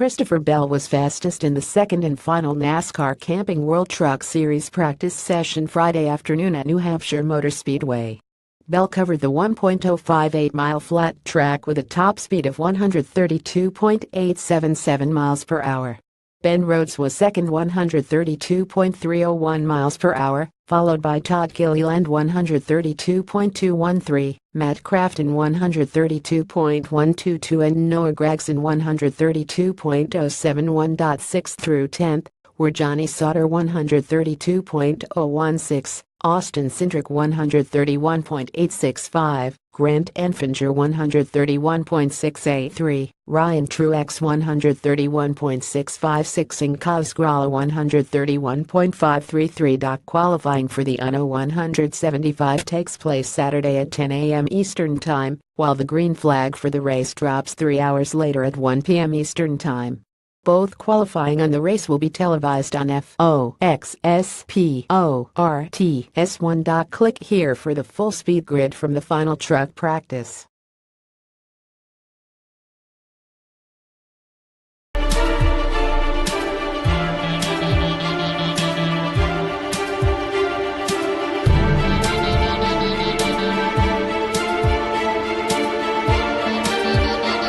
Christopher Bell was fastest in the second and final NASCAR Camping World Truck Series practice session Friday afternoon at New Hampshire Motor Speedway. Bell covered the 1.058-mile flat track with a top speed of 132.877 miles per hour. Ben Rhodes was second, 132.301 miles per hour, followed by Todd Gilliland 132.213, Matt Crafton 132.122 and Noah Gragson 132.071. 6th through 10th were Johnny Sauter 132.016, Austin Cindric 131.865, Grant Enfinger 131.683, Ryan Truex 131.656 and Kaz Grala 131.533. Qualifying for the UNO 175 takes place Saturday at 10 a.m. Eastern Time, while the green flag for the race drops 3 hours later at 1 p.m. Eastern Time. Both qualifying and the race will be televised on FOXSPORTS1. Click here for the full speed grid from the final truck practice.